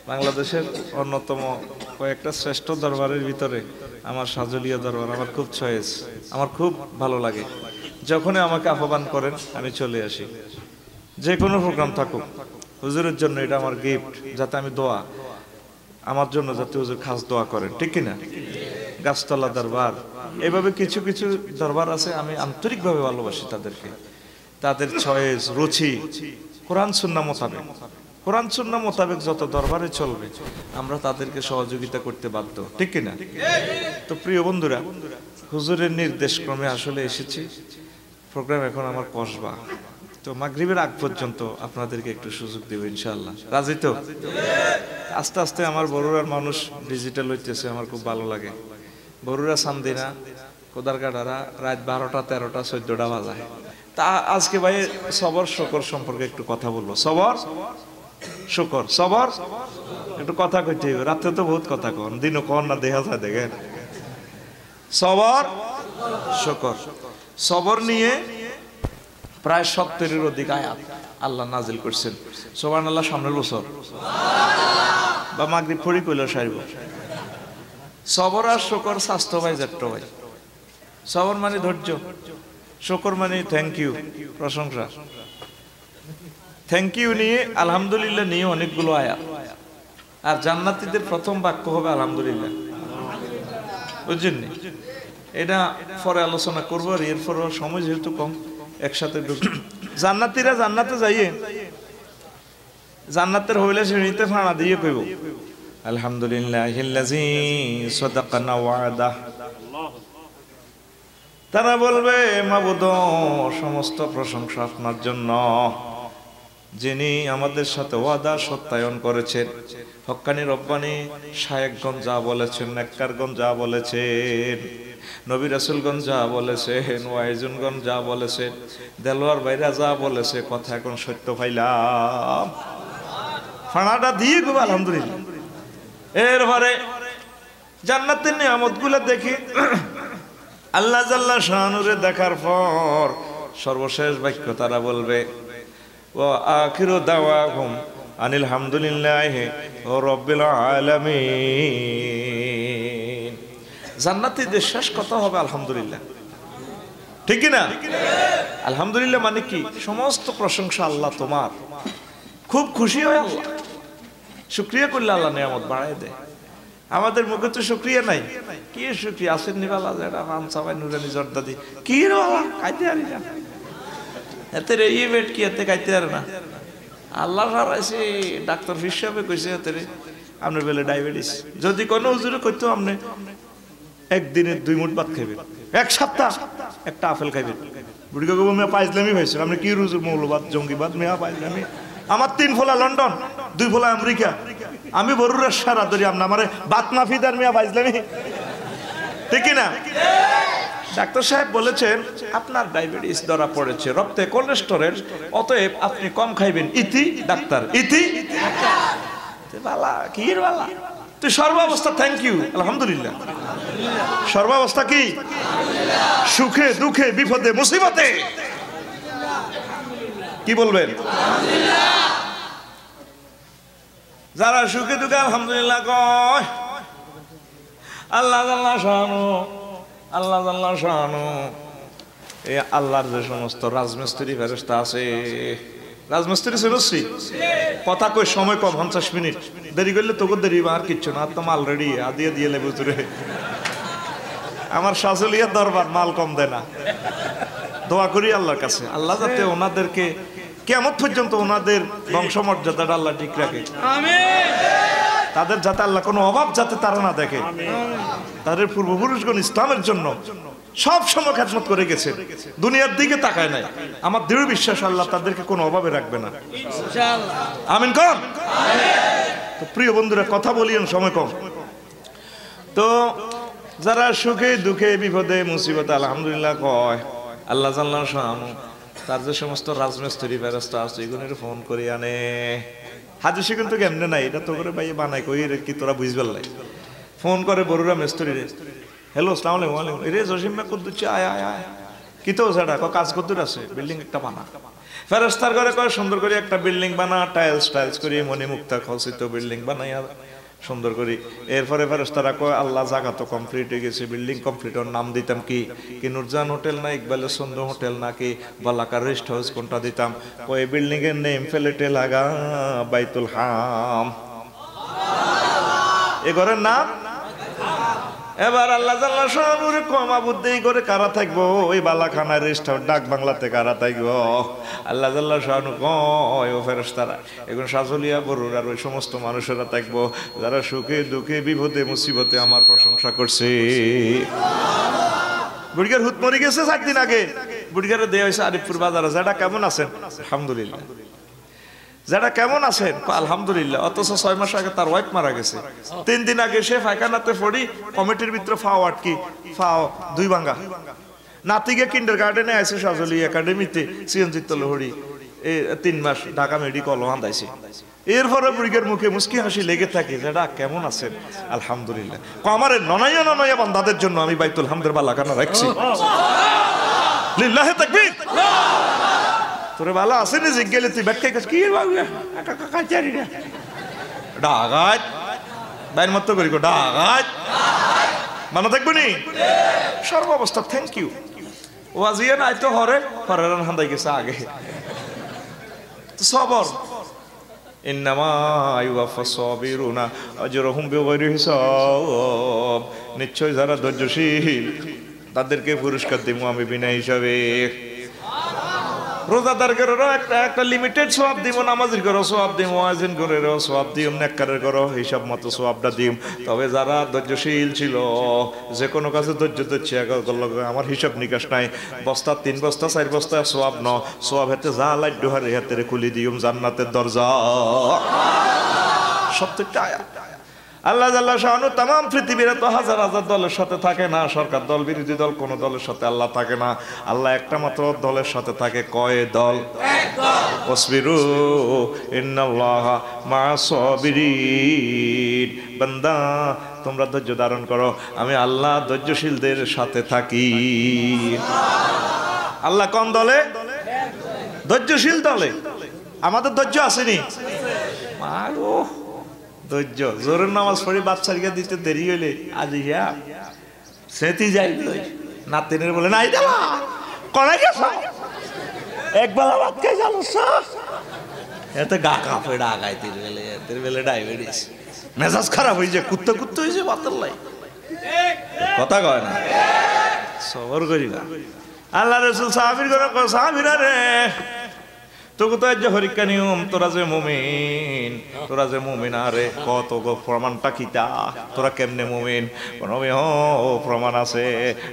বাংলাদেশের অন্যতম কয়েকটা শ্রেষ্ঠ দরবারের ভিতরে আমার সাজুলিয়া দরবার আমার খুব চয়েস, আমার খুব ভালো লাগে। যখনই আমাকে আহ্বান করেন আমি চলে আসি, যে কোনো প্রোগ্রাম থাকুক। হুজুরের জন্য এটা আমার গিফট, যাতে আমি দোয়া আমার জন্য যাতে হুজুর খাস দোয়া করেন, ঠিক কিনা? গাছতলা দরবার, এভাবে কিছু কিছু দরবার আছে আমি আন্তরিকভাবে ভালোবাসি তাদেরকে। তাদের চয়েস, রুচি কোরআন সুন্নাহ মোতাবেক, কোরআন সুন্নাহ মোতাবেক যত দরবারে চলবে আমরা তাদেরকে সহযোগিতা করতে বাধ্য, ঠিক কিনা? তো প্রিয় বন্ধুরা, হুজুরের নির্দেশ ক্রমে আসলে এসেছি। প্রোগ্রাম এখন আমার কসবা, তো মাগরিবের আগ পর্যন্ত আপনাদেরকে একটু সুযোগ দেব ইনশাআল্লাহ। রাজি তো? আস্তে আস্তে আমার বড়ুরার মানুষ ডিজিটাল হইতেছে, আমার খুব ভালো লাগে। বড়ুরা সান্দিনা কোদারকাটারা রাত 12টা 13টা 14টা বাজায়। তা আজকে ভাই সবর শুকর সম্পর্কে একটু কথা বলবো। সবর শুকর, সবর একটু কথা কইতে হবে। রাতে তো বহুত কথা কন, দিনও কন না, দেখা যায় দেখেন। সবর শুকর, সবর নিয়ে প্রায় 70-এর অধিক আয়াত আল্লাহ নাজিল করছেন। সুবহানাল্লাহ, সামনের বছর বা মাগরিব পড়ি কইল সারিব। সবর আর শুকর স্বাস্থ্য ভাই জেট্ট ভাই। সবর মানে ধৈর্য, শুকর মানে থ্যাংক ইউ, প্রশংসা। থ্যাংক ইউ নিয়ে আলহামদুলিল্লাহ নিয়ে অনেকগুলো আয়াত। আর জান্নাতীদের প্রথম বাক্য হবে আলহামদুলিল্লাহ, বুঝছেন? এটা পরে আলোচনা করবো, আর এরপর সময় যেহেতু কম একসাথে ঢুকি। জান্নাতীরা জান্নাতে যাইয়ে জান্নাতের হইলে সিঁড়িতে ফাঁড়া দিয়ে কইব আলহামদুলিল্লাহিল্লাযী সাদাকানা ওয়া'দা। তারা বলবে মাবুদ, সমস্ত প্রশংসা আপনার জন্য, যিনি আমাদের সাথে ওয়াদা সত্যায়ন করেছেন। হক্কানি রব্বানি শায়েখগণ যা বলেছেন, নেককারগণ যা বলেছেন, নবী রাসূলগণ যা বলেছেন, ওয়াইজুনগণ যা বলেছেন, দেলোয়ার ভাইরা যা বলেছে, কথা এখন সত্য পাইলাম। ফানাটা দিয়ে গো আলহামদুলিল্লাহ। এরপরে জান্নাতের নিয়ামতগুলো দেখি, আল্লাহ জাল্লা শানুরে দেখার পর সর্বশেষ বাক্য তারা বলবে ওয়া আখিরু দাওয়াহুম আনিল হামদুলিল্লাহি রাব্বিল আলামিন। জান্নাতীদের শেষ কথা হবে আলহামদুলিল্লাহ, ঠিক কি না? আলহামদুলিল্লাহ মানে কি? সমস্ত প্রশংসা আল্লাহ তোমার। খুব খুশি হয় আল্লাহ, শুকরিয়া করলে আল্লাহ নিয়ামত বাড়ায় দেয়। আমাদের মুখে তো শুকরিয়া নাই। কি শুকরিয়া? আসেন নিবালা যেটা রাম সাবাই নুরানি জর্দাদি কি রে বাবা খাইতে পারি না, এতে রে ই বেট কি এতে খাইতে পারে না। আল্লাহ হারাইছে, ডাক্তার হিসাবে কইছে এতে রে আপনার বেলে ডায়াবেটিস। যদি কোনো হুজুরে কইতো আপনি একদিনে 2 মুঠ ভাত খাইবেন, এক সপ্তাহ একটা আপেল খাইবেন, বুড়িকে কব মেয়া পাইজলামি ভাইছেন আপনি কি রুজুর মৌলবাদ জঙ্গিবাদ মেয়া পাইজলামি। আমার 3 ফোলা লন্ডন, 2 ফোলা আমেরিকা, আমি বড়ুরা সারা ধরি আপনি আমারে বাত মাফিদার মিয়া পাইজলামি, ঠিক না? ডাক্তার সাহেব বলেছেন আপনার ডায়াবেটিস ধরা পড়েছে, রক্তে কোলেস্টেরল, অতএব আপনি কম খাইবেন। ইতি ডাক্তার, ইতি বালা কি বালা। তুই সর্বাবস্থা থ্যাংক ইউ আলহামদুলিল্লাহ। সর্বাবস্থা কি? সুখে দুঃখে বিপদে মুসিবতে কি বলবেন? যারা সুখে দুঃখে আলহামদুলিল্লাহ কয়, আল্লাহ আল্লাহ শানু, আল্লাহ আল্লাহ শানু। এই আল্লাহর যে সমস্ত রাজমিস্ত্রি ফেরেশতা আছে, রাজমিস্ত্রি শুনছি কথা কই সময় কম 50 মিনিট, দেরি করলে তোকে দেরি আর কিচ্ছু না, তো মাল রেডি আদিয়ে দিয়ে লেবু তুরে। আমার শাশুলিয়ার দরবার মাল কম দেয় না। দোয়া করি আল্লাহর কাছে, আল্লাহ যাতে ওনাদেরকে কিয়ামত পর্যন্ত ওনাদের বংশমর্যাদাটা আল্লাহ ঠিক রাখে, তাদের যাতে আল্লাহ কোনো অভাব যাতে তারা না দেখে। তাদের পূর্বপুরুষগণ ইসলামের জন্য সব সময় খেদমত করে গেছে, দুনিয়ার দিকে তাকায় নাই। আমার দৃঢ় বিশ্বাস আল্লাহ তাদেরকে কোনো অভাবে রাখবে না, আমিন কোন। তো প্রিয় বন্ধুরা, কথা বলিয়েন, সময় কম। তো যারা সুখে দুঃখে বিপদে মুসিবতে আলহামদুলিল্লাহ কয়, আল্লাহ জাল্লাহ শানু তার যে সমস্ত রাজমিস্ত্রি ফেরেশতা আছে এগুলোর ফোন করে আনে। হাদিসে কিন্তু কেমনে নাই, এটা তো করে ভাই বানাই কই রে কি তোরা বুঝবার লাই। ফোন করে বড়ুরা মিস্ত্রি রে, হ্যালো আসসালামু আলাইকুম। ওয়ালাইকুম। রে জসিম ভাই কত দিচ্ছে, আয় আয় আয়। কি তো সেটা কাজ কত আছে, বিল্ডিং একটা বানা। ফেরেশতার ঘরে কয় সুন্দর করে একটা বিল্ডিং বানা, টাইলস করে মণিমুক্তা খচিত বিল্ডিং বানাইয়া সুন্দর করে। এরপরে ফেরেশতারা কয় আল্লাহ জায়গা তো কমপ্লিট হয়ে গেছে, বিল্ডিং কমপ্লিট, ওর নাম দিতাম কি? নুরজান হোটেল না ইকবালের সুন্দর হোটেল নাকি বালাকার রেস্ট হাউস, কোনটা দিতাম? কয় বিল্ডিং এর নেম ফেলেটে লাগা বাইতুল হাম, এ ঘরের নাম। এবার আল্লাহ জাল্লা শানুরে কমা বুদ্ধি করে কারা থাকবো ওই বালাখানার রেস্ট হাউস ডাক বাংলাতে কারা থাকবো? আল্লাহ জাল্লা শানু কয় ও ফেরেশতারা এখন সাজলিয়া বড়ুর আর ওই সমস্ত মানুষেরা থাকবো যারা সুখে দুঃখে বিপদে মুসিবতে আমার প্রশংসা করছে। বুড়িগার হুত মরি গেছে 4 দিন আগে, বুড়িগারে দেয়া হয়েছে আরিফপুর বাজারে। যেটা কেমন আছেন? আলহামদুলিল্লাহ। যেটা কেমন আছেন? আলহামদুলিল্লাহ। অথচ 6 মাস আগে তার ওয়াইফ মারা গেছে। 3 দিন আগে সে পায়খানাতে পড়ি কমিটির ভিতরে ফাও আটকি, ফাও 2 ভাঙ্গা। নাতিকে কিন্ডার গার্ডেনে আছে সাজলি একাডেমিতে সিএনজি তলহরি 3 মাস ঢাকা মেডিকেল আন্দাইছে। এরপরে বুড়িগের মুখে মুস্কি হাসি লেগে থাকে। যেটা কেমন আছেন? আলহামদুলিল্লাহ। আমারে ননাইয়া ননাইয়া বান্দাদের জন্য আমি বাইতুল হামদের বালাখানা রাখছি। লিল্লাহি তাকবীর। তোরে ভালো আছে নি জিজ্ঞেলে তুই ব্যাখ্যা কাজ কি কাচারি না ডাগাত বাইর মত করি গো ডাগাত মানা থাকবো নি সর্ব অবস্থা। থ্যাংক ইউ ওয়াজিয়া নাই তো হরে হরেরান হান্দাই গেছে আগে তো সবর। ইন্নামা ইউওয়াফাস সাবিরুনা আজরুহুম বিগাইরি হিসাব। নিশ্চয় যারা ধৈর্যশীল তাদেরকে পুরস্কার দেব আমি বিনা হিসাবে। রোজাদারদেরও একটা লিমিটেড সওয়াব দিব, নামাজের করো সওয়াব দিব, ওয়াজিন করেরও সওয়াব দিম, নেককারের করো হিসাব মতো সওয়াবটা দিম। তবে যারা ধৈর্যশীল ছিল যে কোনো কাজে ধৈর্য ধরছে আমার হিসাব নিকাশ নাই, বস্তা 3 বস্তা 4 বস্তা সওয়াব ন সওয়াব হেতে যা লাড্ডু হারে হাতে খুলি দিম জান্নাতের দরজা। সত্যটা আয়াত। আল্লাহ জাল্লা শানু তাম পৃথিবীর তো হাজার হাজার দলের সাথে থাকে না, সরকার দল বিরোধী দল কোন দলের সাথে আল্লাহ থাকে না। আল্লাহ একটা মাত্র দলের সাথে থাকে। কয় দল? ওয়াসবিরু ইন্নাল্লাহা মা'আস সাবিরিন। বান্দা তোমরা ধৈর্য ধারণ করো, আমি আল্লাহ ধৈর্যশীলদের সাথে থাকি। আল্লাহ কোন দলে? ধৈর্যশীল দলে। আমাদের ধৈর্য আসেনি মারো ধৈর্য। জোরের নামাজ পড়ি বাচ্চাকে দিতে দেরি হইলে আজ ইয়া সেতি যাই নাতিনের বলে নাই দেবা কড়াই গেছ একবার ভাত খাই জানো এতে গা কাঁপে ডাগাই তীর বেলে ডায়াবেটিস মেজাজ খারাপ হয়ে যায়, কুত্তে কুত্তে হয়েছে বাতের লাই কথা কয় না। সবর করি না। আল্লাহ রসুল সাহাবীর করে সাহাবীরা রে তোকে তো যে হরিকা নিয়ম, তোরা যে মুমিন, তোরা যে মুমিন আরে কত গো প্রমাণটা কিতা, তোরা কেমনে মুমিন? ও প্রমাণ আছে।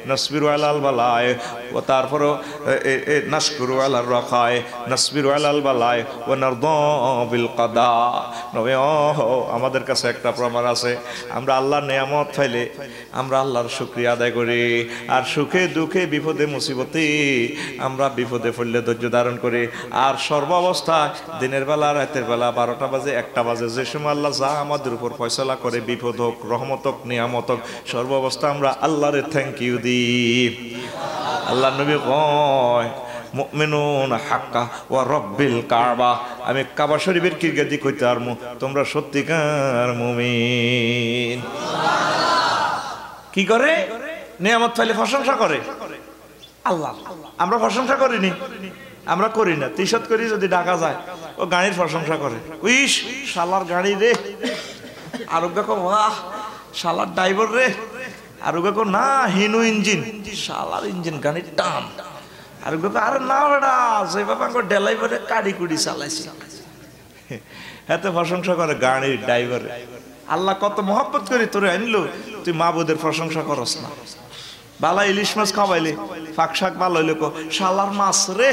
নসবিরু আলাল বালায় ও তারপরও নাশকুরু আলার রাখায়, নসবিরু আলাল বালায় ও নারদু বিল কাদা। নবে আমাদের কাছে একটা প্রমাণ আছে, আমরা আল্লাহর নিয়ামত পাইলে আমরা আল্লাহর শুকরিয়া আদায় করি, আর সুখে দুঃখে বিপদে মুসিবতে আমরা বিপদে পড়লে ধৈর্য ধারণ করি। আর সর্বাবস্থা দিনের বেলা রাতের বেলা 12টা বাজে 1টা বাজে যে সময় আল্লাহ যা আমাদের উপর ফয়সালা করে, বিপদ হোক রহমত হোক নিয়ামত হোক, সর্বাবস্থা আমরা আল্লাহরে থ্যাংক ইউ দিই। আল্লাহ নবী কয় মুমিনুন হাক্কা ওয়া রব্বিল কাবা। আমি কাবা শরীফের কিরগেদি কইতে আরমু তোমরা সত্যিকার মুমিন। কি করে? নিয়ামত পাইলে প্রশংসা করে আল্লাহ। আমরা প্রশংসা করিনি, আমরা করি না। তিশত করি যদি ডাকা যায় ও গাড়ির প্রশংসা করে, উইশ শালার গাড়ি রে, আরোগ্য বাহ শালার ড্রাইভার রে, আরোগ্য না হিনু ইঞ্জিন, শালার ইঞ্জিন গাড়ির টান, আরোগ্য আরে না বেড়া যে বাবা ডেলাইভারে কাড়ি কুড়ি চালাইছে, এত প্রশংসা করে গাড়ির ড্রাইভারে। আল্লাহ কত মহব্বত করি তোরে আনলো, তুই মাবুদের প্রশংসা করস না। বালা ইলিশ মাছ খাওয়াইলে ফাঁক শাক ভালো হইলে শালার মাছ রে।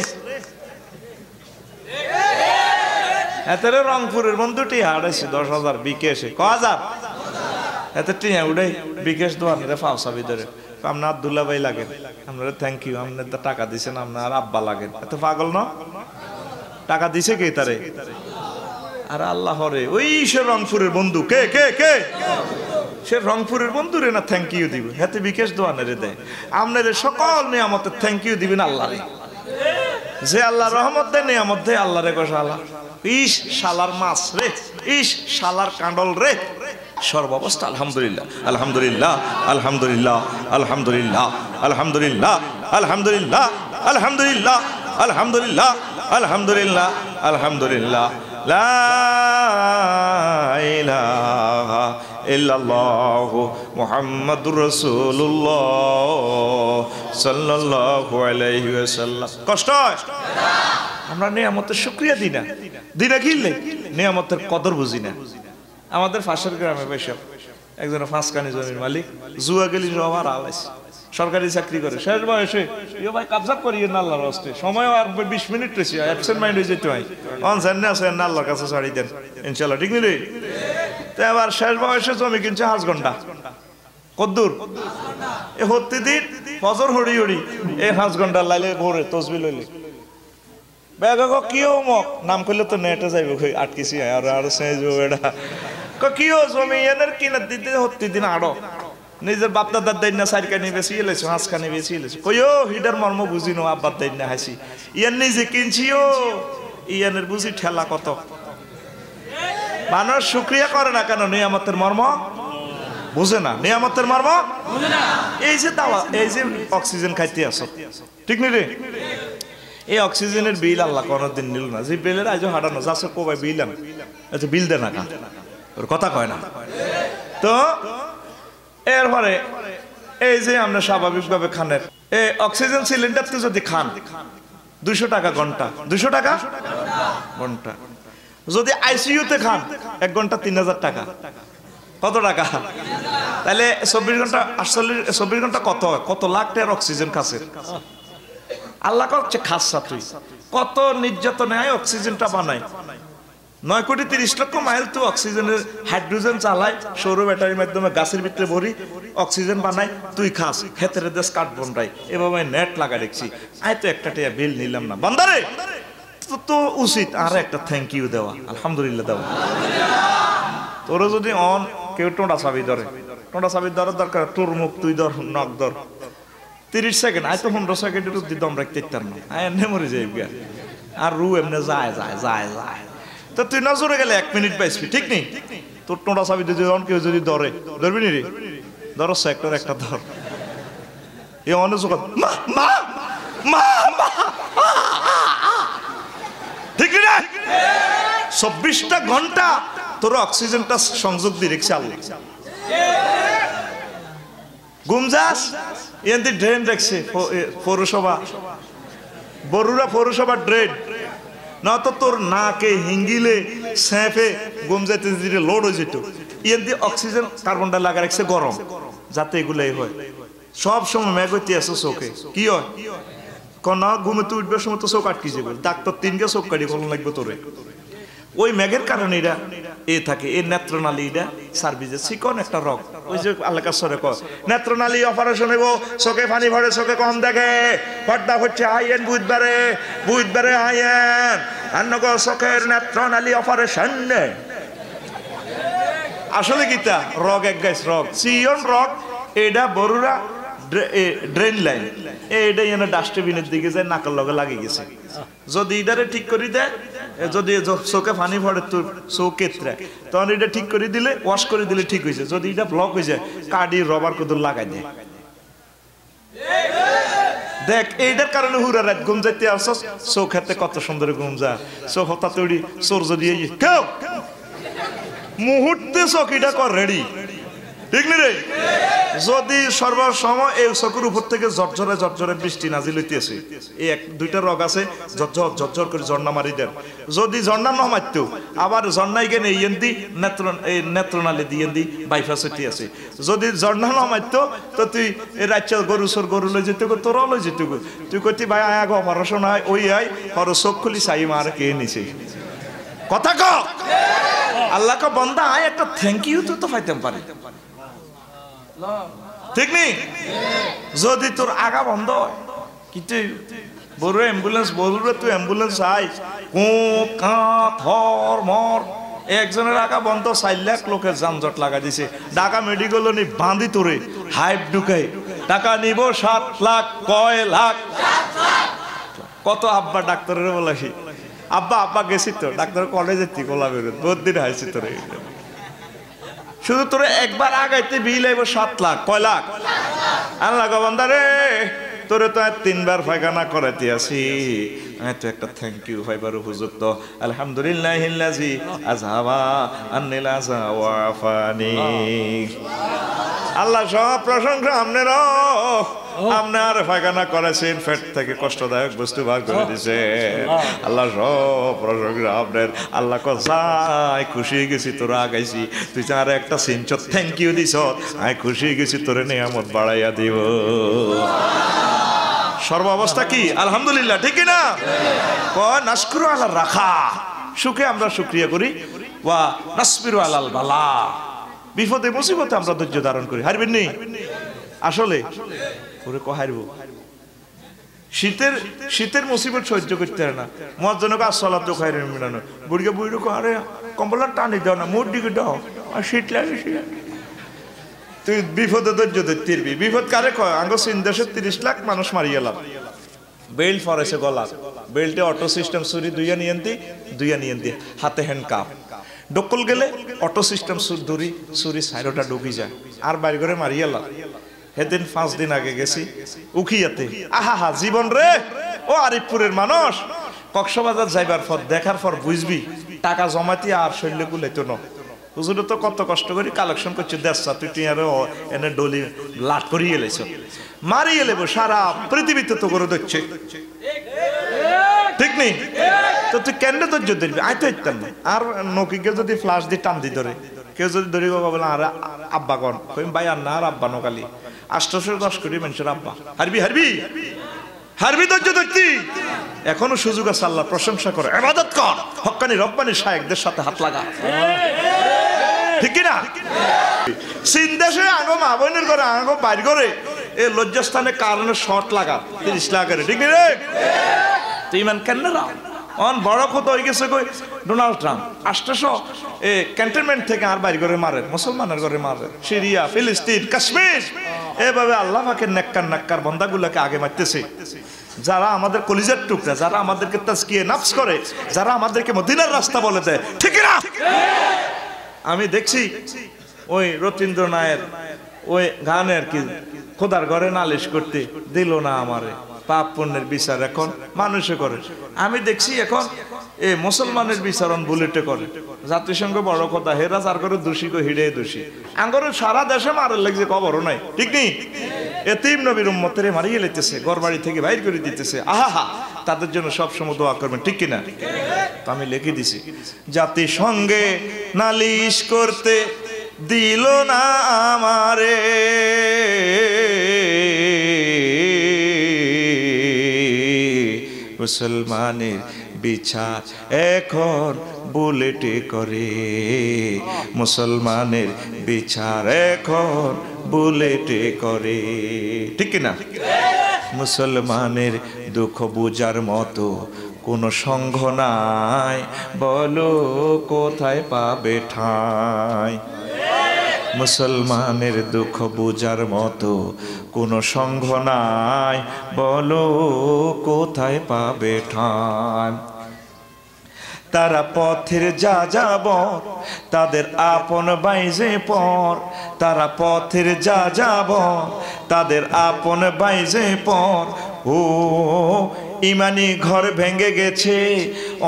এতে রংপুরের বন্ধুটি হারাইছি 10,000 বিকেশে 1000 এতে টিয়া উড়াই বিকেশ দোয়ানে ফাউসা ভিতরে। আপনার আব্দুল্লাহ ভাই লাগেন, আপনারা থ্যাংক ইউ, আপনার টাকা দিছেন, আপনার আব্বা লাগেন। এত পাগল না? টাকা দিছে কে তারে? আর আল্লাহ রে ওই সে রংপুরের বন্ধু কে কে কে সে রংপুরের বন্ধু রে না থ্যাংক ইউ দিবে, হাতে বিকেশ দোয়ানে রে দেয়। আপনার সকল নিয়ামতের থ্যাংক ইউ দিবেন আল্লাহ রে। যে আল্লাহ রহমত দেয় নিয়ামত দেয় আল্লাহ রে শালা, ইস শালার মাছ রে, ইস শালার কাঁডল রে। সর্বাবস্থা আলহামদুলিল্লাহ আলহামদুলিল্লাহ আলহামদুলিল্লাহ আলহামদুলিল্লাহ আলহামদুলিল্লাহ আলহামদুলিল্লাহ আলহামদুলিল্লাহ আলহামদুলিল্লাহ আলহামদুলিল্লাহ আলহামদুলিল্লাহ লা ইলাহা ইল্লাল্লাহু মুহাম্মাদুর রাসূলুল্লাহ সাল্লাল্লাহু আলাইহি ওয়াসাল্লাম। কষ্ট হয়? আমরা নিয়ামতের শুকরিয়া দিই না, কিনলে নিয়ামতের কদর বুঝি না। আমাদের পাশের গ্রামে বৈশাখ একজন 5 কানি জমির মালিক, জুয়া গেলি সবার আলাইছে, সরকারি চাকরি করে, শেষ বয়সে ইও ভাই কাবজাব করিয়ে না আল্লাহর রাস্তে, সময় আর 20 মিনিট রয়েছে, অ্যাবসেন্ট মাইন্ড হয়ে যেতে হয়, অন জান্নে আছে না আল্লাহর কাছে ছাড়ি দেন ইনশাআল্লাহ, ঠিক নেই? তো এবার শেষ বয়সে জমি কিনছে 5 ঘন্টা, কদ্দুর এ হতে দিন ফজর হড়ি হড়ি এই 5 ঘন্টা লাইলে ভোরে তসবি লইলে বেগা কিও মক নাম করলে তো নেটে যাইবে কই আটকিছি আর আর সেজো এটা কিও জমি এনের কিনা দিতে হতে দিন আড়ো নিজের বাপ দাদার দাই না 4 কানি বেশি এলেছে, 5 কানি বেশি এলেছে, কইও হিডার মর্ম বুঝিনো আব্বার দাই না হাসি ইয়ান নিজে কিনছিও ইয়ানের বুঝি ঠেলা কত। মানুষ শুকরিয়া করে না কেন? নিয়ামতের মর্ম বুঝে না, নিয়ামতের মর্ম বুঝে না। এই যে দাওয়া, এই যে অক্সিজেন খাইতে আসো, ঠিক নি রে? এই অক্সিজেনের বিল আল্লাহ কোনদিন নিল না, যে বিলের আজ হাঁটানো যাচ্ছে কোবাই বিল আন, আচ্ছা বিল দে না কা, ওর কথা কয় না তো। এরপরে এই যে আমরা স্বাভাবিকভাবে খানের এই অক্সিজেন সিলিন্ডার তো যদি খান 200 টাকা ঘন্টা, 200 টাকা ঘন্টা। যদি আইসিইউতে খান 1 ঘন্টা 3000 টাকা, কত টাকা? তাহলে 24 ঘন্টা 24 ঘন্টা কত হয়? কত লাখ টাকার অক্সিজেন খাচ্ছে আল্লাহ করছে খাসা। তুই কত নির্যাতনে অক্সিজেনটা বানায়, 9,30,00,000 মাইল তো অক্সিজেনের হাইড্রোজেন চালায়, সৌর ব্যাটারির মাধ্যমে গাছের ভিতরে ভরি অক্সিজেন বানায়, তুই খাস হেতের দেশ কার্বন ডাই, এভাবে নেট লাগা দেখছি। আয় তো একটা টাকা বিল নিলাম না বান্দারে, তো উচিত আর একটা থ্যাংক ইউ দেওয়া, আলহামদুলিল্লাহ দেওয়া। তোর যদি অন কেউ টোঁটা চাবি ধরে, টোঁটা চাবি ধরার দরকার, তোর মুখ তুই ধর, নখ ধর, 30 সেকেন্ড, আয় তো 15 সেকেন্ডের উদ্দি দম রাখতে পারতাম না, আয় এমনি মরে যাই গা, আর রু এমনি যায় যায় যায় যায়। তো তুই না জোরে গেলে 1 মিনিট পাইবি, ঠিক নেই? তোর টোঁটা চাবি যদি অন কেউ যদি ধরে, ধরবি নি রে? ধরো সেক্টর একটা ধর, এ অনেক জোগাড় মা মা মা মা, ঠিক না? 24টা ঘন্টা তোর অক্সিজেনটা সংযোগ দিয়ে রেখেছে আল্লাহ। গুমজাস এনদি ড্রেন দেখছে পৌরসভা, বরুড়া পৌরসভা ড্রেন, না তো তোর নাকে হিঙ্গিলে স্যাঁফে গুমজাতে দিলে লোড হয়ে যেত। এনদি অক্সিজেন কার্বনটা লাগা রাখছে গরম, যাতে এগুলাই হয়। সব সময় মেঘতে আসো চোখে, কি হয় কনা ঘুমেতে উঠবার সময় তো চোখ আটকে যাবে, ডাক্তার 3টা চোখ কাটি ফলন লাগবে তোরে। ওই মেঘের কারণে এরা এ থাকে, এই নেত্রনালী এটা সার্ভিসে চিকন একটা রোগ। ওই যে আল্লাহর সরে কয় নেত্রনালী অপারেশন হইব, চোখে পানি ভরে, চোখে কম দেখে, পর্দা হচ্ছে আইয়েন বুধবারে, বুধবারে আইয়েন আন্নগ চোখের নেত্রনালী অপারেশন। আসলে কিতা রোগ এক গাইস রোগ, চিয়ন রোগ। এটা বড়ুরা ড্রেন লাইন, এইটা এনে ডাস্টবিনের দিকে যায়, নাকের লগে লাগে গেছে। যদি এটারে ঠিক করে দেয়, যদি চোখে পানি পড়ে তোর চোখ কেতরা, তখন এটা ঠিক করে দিলে, ওয়াশ করে দিলে ঠিক হয়েছে। যদি এটা ব্লক হয়ে যায়, কাটি রবার কদর লাগাই দেয়। দেখ এইটার কারণে হুরা রাত ঘুম যাইতে আসছ, চোখ হাতে কত সুন্দর ঘুম যা, চোখ হতা তৈরি চোর যদি কেউ মুহূর্তে চোখ এটা কর রেডি, ঠিক নি রে? যদি সর্বসময় এই চকুর উপর থেকে ঝরঝরে ঝরঝরে বৃষ্টি নাজিল হইতেছে, এই 1-2টা রোগ আছে ঝরঝর ঝরঝর করে ঝর্ণা মারি দেন। যদি ঝর্ণা না মারত, আবার ঝর্ণাই গেলে ইয়েন্দি নেত্রনালী দিয়ে বাইপাস হইতে আছে। যদি ঝর্ণা না মারত, তো তুই রাজ্য গরু সর গরু লই যেতে গো, তোর লই যেতে গো, তুই কইতি ভাই আয় আগে অপারেশন হয়, ওই আয় হর চোখ খুলি চাই মার কে নিছে কথা ক। আল্লাহ কা বান্দা আয় একটা থ্যাংক ইউ তো পাইতাম পারে, ঠিক নেই? যদি তোর আগা বন্ধ হয়, কিন্তু বড় অ্যাম্বুলেন্স বলবে, তুই অ্যাম্বুলেন্স আই থর মর, একজনের আগা বন্ধ, 4 লাখ লোকের যানজট লাগা দিছে। ঢাকা মেডিকেল নি বাঁধি তোরে হাইপ ঢুকাই, টাকা নিব 7 লাখ, কয় লাখ কত আব্বা ডাক্তারের বলাসি, আব্বা আব্বা গেছি তো ডাক্তার কলেজে গোলা বেরোত বহুত দিন হয়েছি তোর, শুধু তোরে একবার আগাইতে বিল আইব 7 লাখ। কয় লাখ? আল্লাহ গবান্দারে তোরে তো 3 বার পায়খানা করাইতে আসি, তো একটা থ্যাংক ইউ ভাইবার উপযুক্ত। আলহামদুলিল্লাহিল্লাযী আযহাবা আন্নিল আযা ওয়া আফানি। আল্লাহ সব প্রশংসা আপনার, আপনার পায়খানা করেছেন, পেট থেকে কষ্টদায়ক বস্তু বার করে দিছে। আল্লাহ সব প্রশংসা আপনার। আল্লাহ কসাই খুশি গেছি তোরা আগাইছি, তুই আর একটা সিনচ থ্যাংক ইউ দিছ, আমি খুশি গেছি তোরে নিয়ামত বাড়াইয়া দিব। সর্ব অবস্থা কি আলহামদুলিল্লাহ, ঠিক না? নাশকুরু আলার রাখা, সুখে আমরা শুকরিয়া করি, ওয়া নাসবিরু আলাল বালা, বিপদে মুসিবতে আমরা ধৈর্য ধারণ করি। হারবেন নি আসলে ওরে হারব। শীতের মুসিবত সহ্য করতে পারে না, মজ্জনক আসসালাতু খায়রুম মিনান, বুড়িকে বুড়ি আরে কম্বলটা টানি দাও না, মোট দিকে দাও, আর শীত লাগে। তুই বিপদে ধৈর্য ধরতে পারবি। বিপদ কারে কয়? আঙ্গ চীন দেশে 30 লাখ মানুষ মারি গেলাম, বেল্ট ফরেছে গলা, বেল্টে অটো সিস্টেম চুরি দুইয়া নিয়ন্তি, হাতে হ্যান্ড কাপ, ডকল গেলে অটো সিস্টেম ধরি চুরি সাইরোটা ঢুকি যায়, আর বাইর করে মারি গেলাম। সেদিন 5 দিন আগে গেছি উখিয়াতে, আহা জীবন রে। ও আরিফপুরের মানুষ কক্সবাজার যাইবার পর দেখার পর বুঝবি টাকা জমাতি আর শৈল্য কুলাইতো না। হুজুরে তো কত কষ্ট করি কালেকশন করছে, দেশা তুই আরো এনে ডলি লাট করিয়ে এলেছ, মারি এলেব সারা পৃথিবীতে তো করে দিচ্ছে, ঠিক নেই? তো তুই কেন ধৈর্য ধরবি? আয় তো ইত্যান না। আর নকিকে যদি ফ্লাশ দিয়ে টান দি ধরে, কেউ যদি ধরি বলে আর আব্বা কন, ভাই আর না আর আব্বা নকালি 810 কোটি মানুষের আব্বা, হারবি হারবি হারবি ধৈর্য ধরতি। এখনো সুযোগ আছে, আল্লাহ প্রশংসা করে, ইবাদত কর, হক্কানি রব্বানি শায়েখদের সাথে হাত লাগা, ঠিক না? চীন দেশে আঙ্গো মা বোনের করে আঙ্গো বাইর করে এই লজ্জাস্থানে কারণে শর্ট লাগা 30 লাখের, ঠিক নি রে? তুই ইমান কেন না? অন বড় কত হয়ে গেছে কই ডোনাল্ড ট্রাম্প 800 ক্যান্টনমেন্ট থেকে আর বাইর করে মারে, মুসলমানের করে মারে, সিরিয়া, ফিলিস্তিন, কাশ্মীর, এভাবে আল্লাহ পাকের নেককার বান্দাগুলোকে আগে মারতেছে। যারা আমাদের কলিজার টুকরা, যারা আমাদেরকে তাজকিয়ে নফস করে, যারা আমাদেরকে মদিনার রাস্তা বলে দেয়, ঠিক না? আমি দেখছি ওই রতীন্দ্র নায়ের ওই গানের কি খোদার ঘরে নালিশ করতে দিল না আমারে, পাপ পুণ্যের বিচার এখন মানুষে করে। আমি দেখছি এখন এই মুসলমানের বিচারণ বুলেটে করে, জাতিসংঘ বড় কথা, হেরা যার করে দোষী কো হিড়ে দোষী, আঙ্গরে সারা দেশে মারার লাগছে, খবরও নাই, ঠিক নেই? এতিম নবীর উম্মতেরে মারিয়ে লেতেছে, ঘর বাড়ি থেকে বাইর করে দিতেছে, আহা তাদের জন্য সবসময় দোয়া করবেন, ঠিক কিনা? তো আমি লিখে দিছি, জাতিসংঘে নালিশ করতে দিল না আমারে, মুসলমানের বিচার এখন বুলেটে করে, মুসলমানের বিচার এখন বুলেটে করে, ঠিক না? মুসলমানের দুঃখ বুঝার মতো কোন সংঘ নাই, বলো কোথায় পাবে ঠাঁই? মুসলমানের দুঃখ বুঝার মতো কোন সংঘ নাই, বলো কোথায় পাবে ঠাঁই? তারা পথের যা যাব তাদের আপন বাইজে পর, তারা পথের যা যাব তাদের আপন বাইজে পর, ও ইমানি ঘর ভেঙে গেছে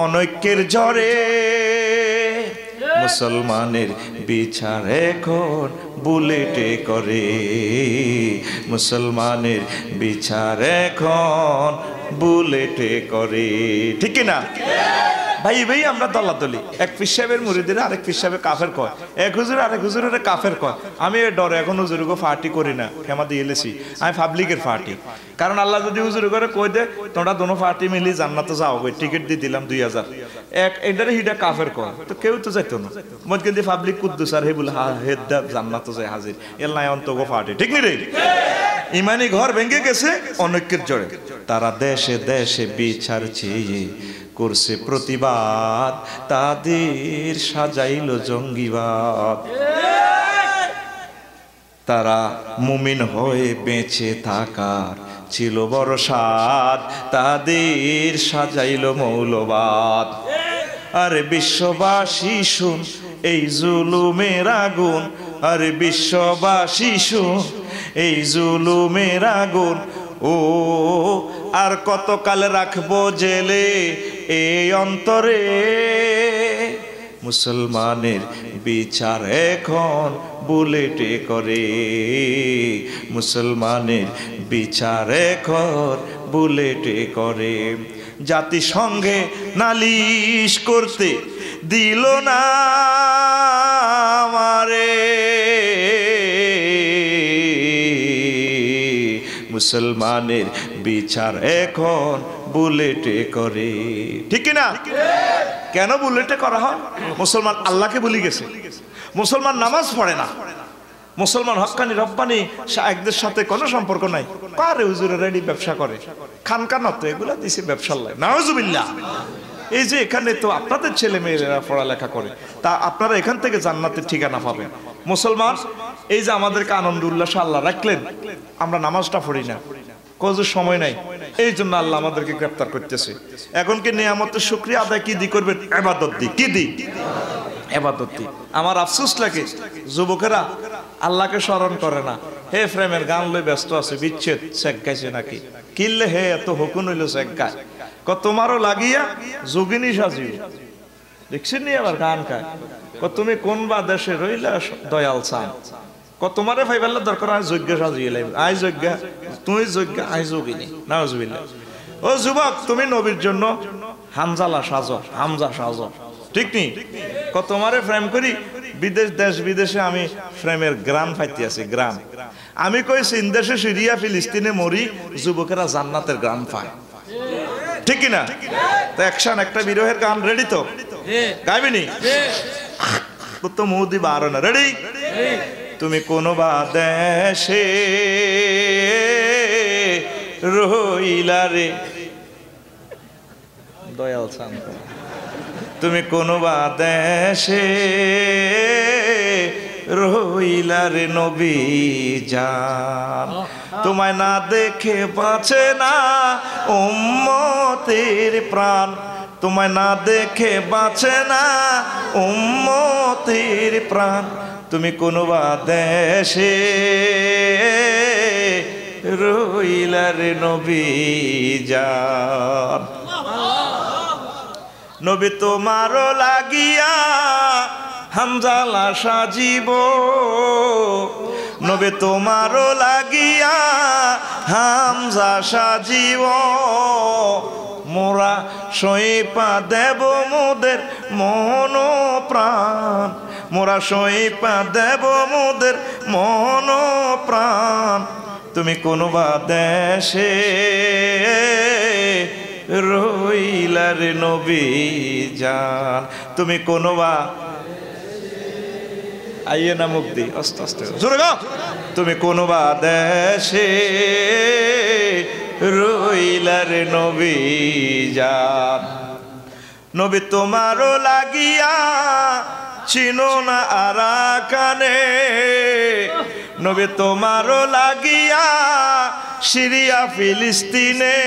অনৈক্যের ঝড়ে, মুসলমানের বিচার এখন বুলেটে করে, মুসলমানের বিচার এখন বুলেটে করে, ঠিক না? ভাই ভাই আমরা দলাদলি, এক পীর সাহেবের মুরিদের আরেক পীর সাহেবের কাফের কয়, এক হুজুর আরেক হুজুরের কাফের কয়। আমি ডরে এখন হুজুরকে পার্টি করি না, ক্ষমা দিয়ে এলেছি, আমি পাবলিকের পার্টি। কারণ আল্লাহ যদি হুজুর করে কই দে তোমরা দোনো পার্টি মিলি জান্নাতে যাও, টিকিট দিয়ে দিলাম 2000, এক এটারে হিডা কাফের কয়, তো কেউ তো যাইতো না। মত কিন্তু পাবলিক কুদ্দুস আর হেবুল হেদা জান্নাতে যায় হাজির, এল্লাই অন্তগ পার্টি, ঠিক নি রে? ইমানি ঘর ভেঙে গেছে অনৈক্যের জোরে, তারা দেশে দেশে বিচার চেয়ে করছে প্রতিবাদ, তাদের সাজাইল জঙ্গিবাদ। তারা মুমিন হয়ে বেঁচে থাকার ছিল বড় সাদ তাদের সাজাইল মৌলবাদ। আরে বিশ্ববাসী শুন এই জুলুমের আগুন, আরে বিশ্ববাসী শুন এই জুলুমের আগুন। ও আর কতকাল রাখবো জেলে এই অন্তরে, মুসলমানের বিচার এখন বুলেটে করে, মুসলমানের বিচার এখন বুলেটে করে। জাতিসংঘে নালিশ করতে দিল না আমারে, মুসলমানের বিচার এখন বুলেটে করে। ঠিক না? কেন বুলেটে করা হয়? মুসলমান আল্লাহকে ভুলে গেছে, মুসলমান নামাজ পড়ে না, মুসলমান হক্কানি রব্বানি শায়েখদের সাথে কোনো সম্পর্ক নাই। কারে হুজুরে রেডি ব্যবসা করে, খানকান তো এগুলা দিছে ব্যবসার লাই। নাউজুবিল্লাহ। এই যে এখানে তো আপনাদের ছেলে মেয়েরা পড়ালেখা করে, তা আপনারা এখান থেকে জান্নাতের ঠিকানা পাবেন। মুসলমান এই যে আমাদেরকে আনন্দ উল্লাসে আল্লাহ রাখলেন, আমরা নামাজটা পড়ি না, কজুর সময় নাই, এই জন্য আল্লাহ আমাদেরকে গ্রেফতার করতেছে। এখন কি নিয়ামতের শুকরিয়া আদায় কি দি করবেন? ইবাদত দি। কি দি? ইবাদত দি। আমার আফসোস লাগে যুবকেরা আল্লাহকে স্মরণ করে না। হে প্রেমের গান লই ব্যস্ত আছে, বিচ্ছেদ শেখ গাইছে নাকি কিনলে হে এত হুকুন হইল শেখ গায়, তোমারও লাগিয়া যোগিনী সাজিও দেখছেন নি আবার গান গায়। তুমি কোন বা দেশে রইলা দয়াল চান, তোমারে ফাইবাল্লা দরকার হয় যজ্ঞ সাজিয়ে লাইব, আই যজ্ঞ তুই যজ্ঞ আই যোগিনী। নাউজুবিল্লাহ। ও যুবক তুমি নবীর জন্য হামজালা সাজো, হামজা সাজো, ঠিক নি? তোমারে প্রেম করি বিদেশ দেশ বিদেশে আমি প্রেমের গ্রাম পাইতে আছি, গ্রাম। আমি কই চীন দেশে সিরিয়া ফিলিস্তিনে মরি, যুবকেরা জান্নাতের গ্রাম পায়, ঠিক কিনা? তো অ্যাকশন একটা বিরহের গান রেডি তো? গাইবিনি তো মুদি বার না, রেডি? তুমি কোন বা দেশে রইলা রে দয়াল শান্ত, তুমি কোন বা দেশে রইলা রে নবী জান, তোমায় না দেখে বাঁচে না উম্মতের প্রাণ, তোমায় না দেখে বাঁচে না উম্মতের প্রাণ। তুমি কোন বা দেশে রইলা রে নবী জান, নবী তোমারও লাগিয়া হামজালা সাজিব, নবী তোমারও লাগিয়া হামজা সাজিব, মোরা সইপা দেব মোদের মন প্রাণ, মোরা সইপা দেব মোদের মন প্রাণ। তুমি কোন বা দেশে রইলা রে নবী জান, তুমি কোন বা আইয়ে না মুক্তি আস্তে আস্তে জোরে গা, তুমি কোন বা দেশে রইলা রে নবী জান, নবী তোমারও লাগিয়া চিনো না আরাকানে, নবী তোমারও লাগিয়া সিরিয়া ফিলিস্তিনে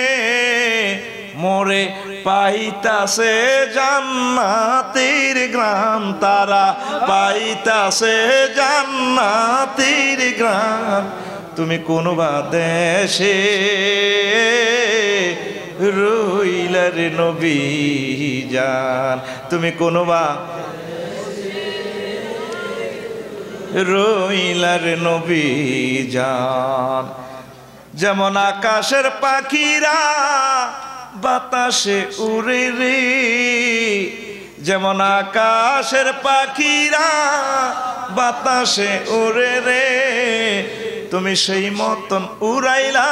মোরে পাইতাছে জান্নাতের গ্রাম, তারা পাইতাছে জান্নাতের গ্রাম। তুমি কোন বা দেশে রইলা রে নবী জান, তুমি কোন বা রইলা রে নবী জান। যেমন আকাশের পাখিরা বাতাসে উড়ে রে, যেমন আকাশের পাখিরা বাতাসে উড়ে রে, তুমি সেই মতন উড়াইলা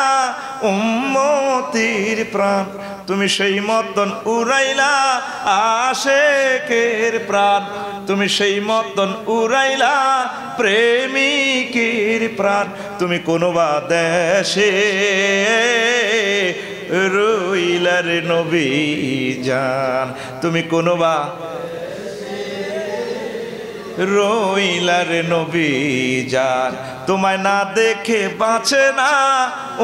উম্মতির প্রাণ, তুমি সেই মতন উড়াইলা আশেকের প্রাণ, তুমি সেই মতন উড়াইলা প্রেমিকের প্রাণ। তুমি কোন বা দেশে রইলা রে নবী জান, তুমি কোন বা রইলা রে নবী জান, তোমায় না দেখে বাঁচে না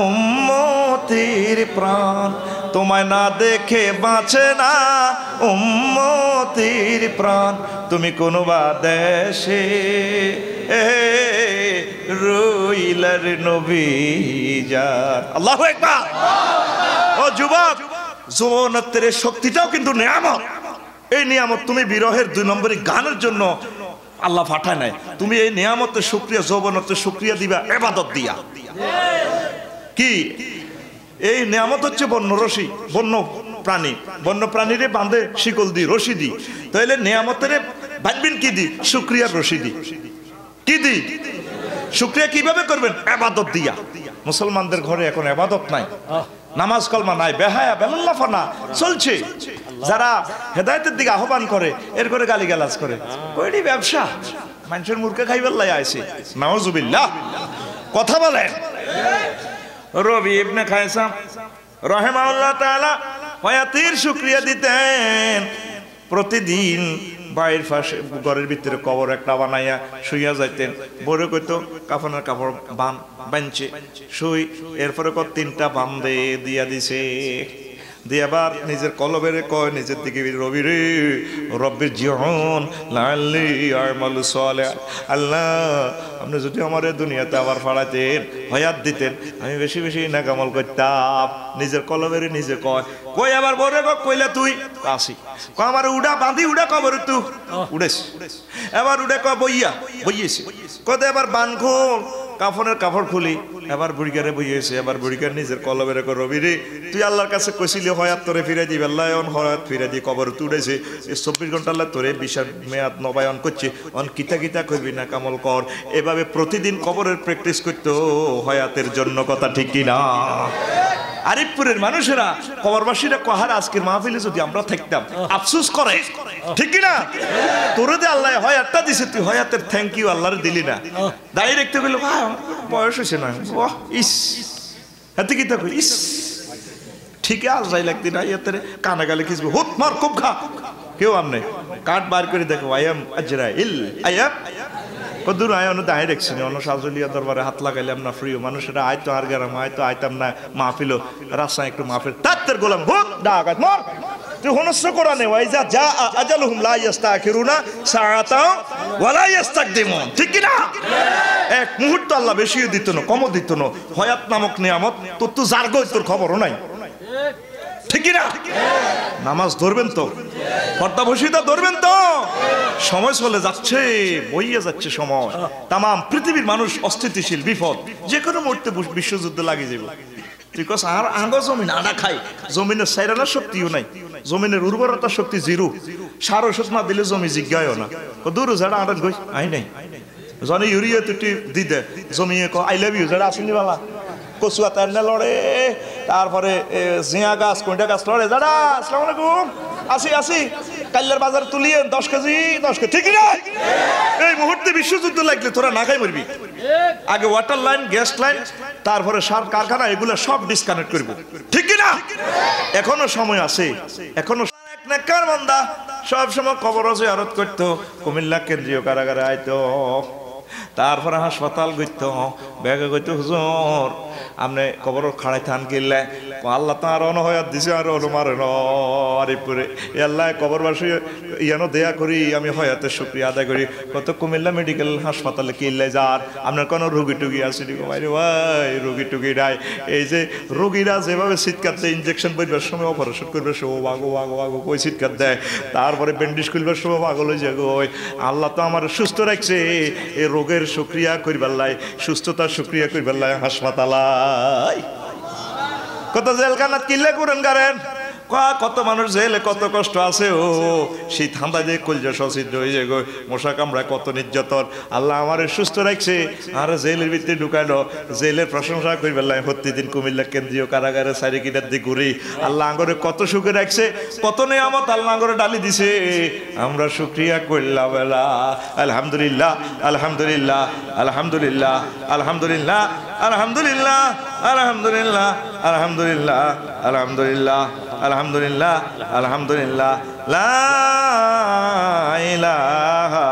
উম্মতের প্রাণ, তোমায় না দেখে বাঁচে না উম্মতের প্রাণ, তুমি কোন বা দেশে রইলা রে নবী জান। আল্লাহু আকবার। ও যুবক, যৌবনত্বের শক্তিটাও কিন্তু নিয়ামত। এই নিয়ামত তুমি বিরহের 2 নম্বরই গানের জন্য আল্লাহ পাঠায় নাই, তুমি এই নিয়ামতের শুকরিয়া, যৌবনত্বের শুকরিয়া দিবা ইবাদত দিয়া। কি এই নিয়ামত হচ্ছে বন্য রশি, বন্য প্রাণী, বন্য প্রাণীরে বাঁধে শিকল দি, রশি দি। তাহলে নিয়ামতের বাঁধবেন কি দি? শুকরিয়ার রশি দি। কি দি? শুকরিয়া কিভাবে করবেন? ইবাদত দিয়া। মুসলমানদের ঘরে এখন ইবাদত নাই, নামাজ কলমা নাই, বেহায়া বেলাল্লাফানা চলছে। যারা হেদায়েতের দিকে আহ্বান করে এর করে গালিগালাজ করে, কয়টি ব্যবসা মানুষের মুরকে খাইবার লাই আইছে। নাউজুবিল্লাহ। কথা বলেন। রবি ইবনে খায়সাম রাহিমাহুল্লাহ তাআলা হায়াতের শুকরিয়া দিতেন। প্রতিদিন বাড়ির পাশে ঘরের ভিতরে কবর একটা বানাইয়া শুইয়া যাইতেন। বড় কইতো কাফনের কাপড় বানছে শুই, এরপরে 3টা বান্দে দিয়া দিছে। দিয়ে আবার নিজের কলবের কয় নিজের দিকে, রবি রে রব্বির জিউন লাআল্লি আ'মালু সালিহ, আল্লাহ আপনি যদি আমার দুনিয়াতে আবার ফাড়াইতেন, হায়াত দিতেন, আমি বেশি বেশি নেক আমল করতাম। নিজের কলবের নিজে কয়। কই আবার বড় কইলা তুই আসি, কয় আমার উড়া বাঁধি উড়া কবর তুই উড়েছ, এবার উড়ে কয় বইয়া বইয়েছি, কদে এবার বান খোল, কাফনের কাপড় খুলি, এবার বুড়িগারে বইয়েছে, এবার বুড়িগার নিজের কলবের কয় রবি রে তুই আল্লাহর কাছে কইছিলি হয়াত তোরে ফিরে দিবে, আল্লাহ অন হয়াত ফিরে দি, কবর তুড়েছে 24 ঘন্টা আল্লাহ তোরে বিশাল মেয়াদ নবায়ন করছে, অন কিতা কিতা করবি না কামল কর। এভাবে প্রতিদিন কবরের প্র্যাকটিস করতো হয়াতের জন্য। কথা ঠিক কিনা? আরিফপুরের মানুষেরা, কবরবাসীরা কহার আজকের মাহফিলে যদি আমরা থাকতাম আফসোস করে, ঠিক কিনা? তোরে যে আল্লাহ হয়াতটা দিছে, তুই হয়াতের থ্যাংক ইউ আল্লাহরে দিলি না। দাঁড়িয়ে রাখতে গেল বয়স হয়েছে না, ইস হাতে কিতা কই ইস ঠিক আজ যাই লাগতি না, ইয়াতে কানা গালে খিসবে হুত মার খুব খা। কেউ আমনে কাঠ বার করে দেখো আয়াম আজরাইল আয়াম কদুর আয় অন্য দাঁড়িয়ে রাখছি না, অন্য সাজলিয়া দরবারে হাত লাগাইলাম না ফ্রিও মানুষেরা আয়তো আর গেলাম, হয়তো আইতাম না মাহফিল, রাস্তায় একটু মাহফিল তার গোলাম হুত ডাকাত মর। তুই হনস্য কোরআনে ওয়াইজা যা আজালুহুম লা ইস্তাখিরুনা সাআতা ওয়া লা ইস্তাকদিমুন, ঠিক কি না? এক মুহূর্ত আল্লাহ বেশিও দিত না কমও দিত না। হয়াত নামক নিয়ামত তোর তো জার্গই তোর খবরও নাই, ঠিক কি না? নামাজ ধরবেন তো, পর্দা বসিতা ধরবেন তো। সময় চলে যাচ্ছে, বইয়ে যাচ্ছে সময়। তামাম পৃথিবীর মানুষ অস্থিতিশীল, বিপদ, যে কোনো মুহূর্তে বিশ্বযুদ্ধ লাগিয়ে যাবে। তুই কস আর আঙ্গ জমিন আডা খাই, জমিনের সাইরানার শক্তিও নাই, জমিনের উর্বরতা শক্তি জিরো, সার ওষুধ না দিলে জমি জিজ্ঞায়ও না। দূর যারা আডান গই আই নাই জনে ইউরিয়া তুটি দি দে জমিয়ে ক আই লাভ ইউ যারা আসেনি বাবা কচুয়া তার না লড়ে, তারপরে জিয়া গাছ কোনটা গাছ লড়ে যারা। আসসালামু আলাইকুম, আসি আসি কাল্লার বাজার তুলিয়ে 10 কেজি 10 কেজি, ঠিক না? এই মুহূর্তে বিশ্বযুদ্ধ লাগলে তোরা না খাই মরবি। আগে ওয়াটার লাইন, গ্যাস লাইন, তারপরে সার কারখানা, এগুলো সব ডিসকানেক্ট করব, ঠিক কি না? এখনো সময় আছে, এখনো এক নেককার বান্দা সব সময় কবর জিয়ারত করতো, কুমিল্লা কেন্দ্রীয় কারাগারে আইতো, তারপরে হাসপাতাল গইত, ব্যাগে গইত হুজুর আপনি কবর খাড়াই থান কিনলে আল্লাহ তার অনহয়াত দিছে আর অনুমারে নরিপুরে আল্লাহ কবরবাসী ইয়ানো দেয়া করি, আমি হয়াতের শুকরিয়া আদায় করি। কত কুমিল্লা মেডিকেল হাসপাতালে কিনলে যার আপনার কোনো রুগী টুগী আছে নি? ভাই ভাই রুগী টুগী নাই। এই যে রুগীরা যেভাবে চিৎকার দেয়, ইঞ্জেকশন বইবার সময় অপারেশন করবার সময় বাগো বাগো বাগো কই চিৎকার দেয়, তারপরে ব্যান্ডেজ করবার সময় পাগল হয়ে যায়। ওই আল্লাহ তো আমার সুস্থ রাখছে, এই রোগের শুকরিয়া করিবার লাই, সুস্থতার শুকরিয়া করিবার লাই হাসপাতালায় কত জেলখানাত কিনলে করেন গারেন, কত মানুষ জেলে কত কষ্ট আছে। ও সেই ঠান্ডা দিয়ে কলজা সচিদ্র হয়ে যায় গো, মশা কামড়ায় কত নির্যাতন। আল্লাহ আমার সুস্থ রাখছে, আর জেলের ভিতরে ঢুকাইলো, জেলের প্রশংসা করিবার লাই প্রতিদিন কুমিল্লা কেন্দ্রীয় কারাগারে সারি কিনার দিয়ে ঘুরি। আল্লাহ আঙ্গরে কত সুখে রাখছে, কত নিয়ামত আল্লাহ আঙ্গরে ডালি দিছে, আমরা শুকরিয়া করলাম বেলা। আলহামদুলিল্লাহ আলহামদুলিল্লাহ আলহামদুলিল্লাহ আলহামদুলিল্লাহ আলহামদুলিল্লাহ আলহামদুলিল্লাহ আলহামদুলিল্লাহ আলহামদুলিল্লাহ আলহামদুলিল্লাহ আলহামদুলিল্লাহ লা ইলাহা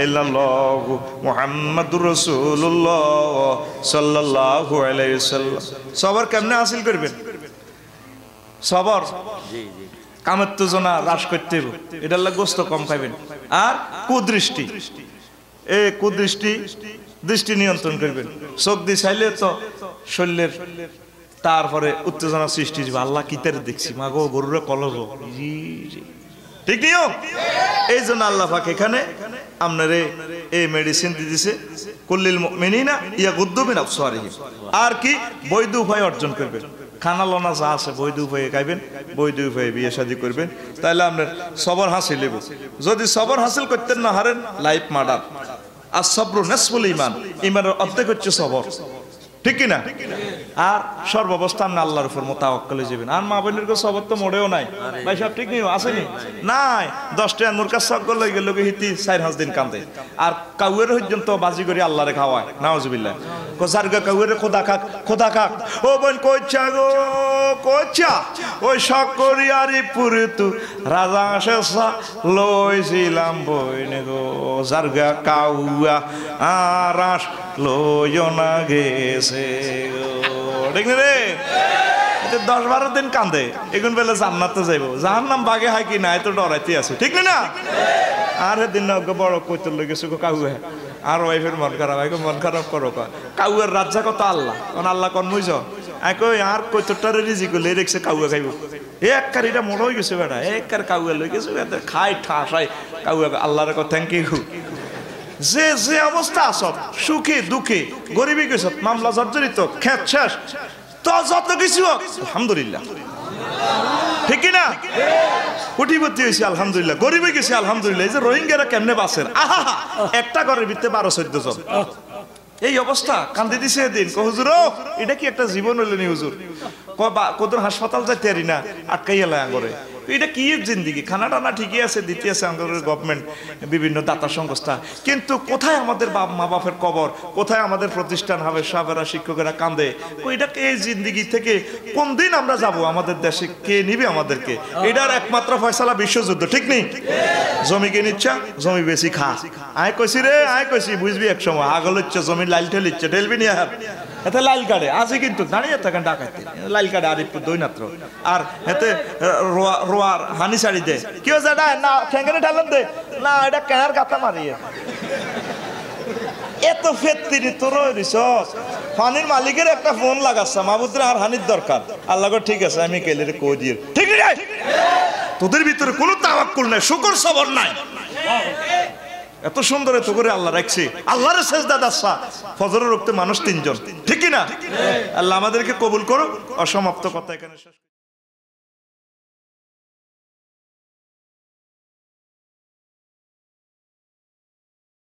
ইল্লাল্লাহু মুহাম্মাদুর রাসূলুল্লাহ সাল্লাল্লাহু আলাইহি ওয়াসাল্লাম। সবর কেমনে হাসিল করবেন? সবর কামত্তজনা হ্রাস করতে হবে, এটার লাগে গোস্ত কম খাইবেন। আর কুদৃষ্টি, এই কুদৃষ্টি দৃষ্টি নিয়ন্ত্রণ করবেন। চোখ দিয়ে চাইলে তো শরীরের তারপরে উত্তেজনা সৃষ্টি হবে, আল্লাহ কিতারে দেখছি মা গো গরুরে কলজ, ঠিক নিয়ম। এই জন্য আল্লাহ পাক এখানে আপনারে এই মেডিসিন দিয়েছে, কুল্লিল মুমিনিনা ইয়াগুদ্দু মিন আবসারিহিম। আর কি বৈধ উপায় অর্জন করবেন, খানা লনা যা আছে বৈধ উপায়ে খাইবেন, বৈধ উপায়ে বিয়ে শাদী করবেন, তাহলে আপনার সবর হাসিল হইব। যদি সবর হাসিল করতেন না হারেন, লাইফ মার্ডার। আর সবর নিসফুল ঈমান, ঈমানের অর্ধেক হচ্ছে সবর, ঠিক কিনা? আর সর্বাবস্থা আপনি আল্লাহর উপর মোতাওয়াক্কুল যাবেন। আর মা বোনের কো সবর তো মোড়েও নাই ভাই, সব ঠিক নেই, আসেনি নাই। 10 টাকা নূর কাছ সক লই গেল হিতি 4-5 দিন কান্দে। আর কাউয়ের পর্যন্ত বাজি করে আল্লাহরে খাওয়ায়, নাউজুবিল্লাহ। কো জারগা কাউয়ের খোদা খাক, খোদা খাক। ও বোন কইছা গো কইছা, ওই শক করি আরি পুরে তু রাজা শেষা লইছিলাম বইনে গো, জারগা কাউয়া আরাস লইও না গেছে গো, ঠিক না রে? 10-12 দিন কান্দে, এখন বেলা জান্নাতে যাইব, জাহান্নাম বাগে হয় কি না এত ডরাইতে আছে, ঠিক না? আর দিন বড় কৈতর লই গেছে কাউয়া, আর ওয়াইফের মন খারাপ, মন খারাপ করো কাউয়ের রাজ্জা কত আল্লাহ, কারণ আল্লাহ কন মুইজ কই আর কৈতরটারে রিজি করলে রেখছে কাউয়া খাইব। এক কারিটা মোড় হয়ে গেছে বেটা, এক কার কাউয়া লই গেছে, খাই ঠাসাই কাউয়া। আল্লাহরে কো থ্যাংক ইউ। যে যে অবস্থা আস, সুখে দুঃখে গরিবী গেছ, মামলা জর্জরিত, খেত শেষ, তো যত কিছু আলহামদুলিল্লাহ, ঠিক না? কোটিপতি হয়েছে আলহামদুলিল্লাহ, গরিবে গেছে আলহামদুলিল্লাহ। এই যে রোহিঙ্গারা কেমনে বাঁচেন, আহা একটা ঘরের ভিতরে 12-14 জন। এই অবস্থা কান্দি দিছে এদিন, হুজুর এটা কি একটা জীবন হইল নি হুজুর? কদর হাসপাতাল যাইতে পারি না, আটকাই এলাম করে। এটা কি জিন্দিগি? খানা টানা ঠিকই আছে, দিতে আছে আমাদের গভর্নমেন্ট, বিভিন্ন দাতা সংস্থা, কিন্তু কোথায় আমাদের মা বাপের কবর, কোথায় আমাদের প্রতিষ্ঠান হবে, সাহেবেরা শিক্ষকেরা কান্দে। এটা এই জিন্দিগি থেকে কোন দিন আমরা যাব? আমাদের দেশে কে নিবে আমাদেরকে? এটার একমাত্র ফয়সালা বিশ্বযুদ্ধ, ঠিক নেই? জমি কে নিচ্ছা, জমি বেশি খা। আয় কইছি রে, আয় কইছি, বুঝবি এক সময় আগল হচ্ছে জমি লাইল ঠেলিচ্ছে, ঠেলবি নি আর এতে লাইল কাটে আছে, কিন্তু দাঁড়িয়ে থাকেন ডাকাইতে লাইল কাটে আরিফপুর দৈনাত্র। আর এতে রোয়ার হানি ছাড়ি দে, কি হচ্ছে এটা না ঠেঙ্গানে ঢালেন দে না, এটা কেনার কাতা মারিয়ে এত ফেত্তিরি তোর দিস। পানির মালিকের একটা ফোন লাগাচ্ছে, মাহবুদরে আর হানির দরকার। আল্লাহ ঠিক আছে আমি কেলে রে কই দিয়ে, ঠিক আছে? তোদের ভিতরে কোনো তাওয়াক্কুল নাই, শুকর সবর নাই। এত সুন্দর এত করে আল্লাহ রাখছে, আল্লাহর সেজদা দাসা ফজরের রক্তে মানুষ 3 জন, ঠিক না? আল্লাহ আমাদেরকে কবুল করো। অসমাপ্ত কথা এখানে শেষ।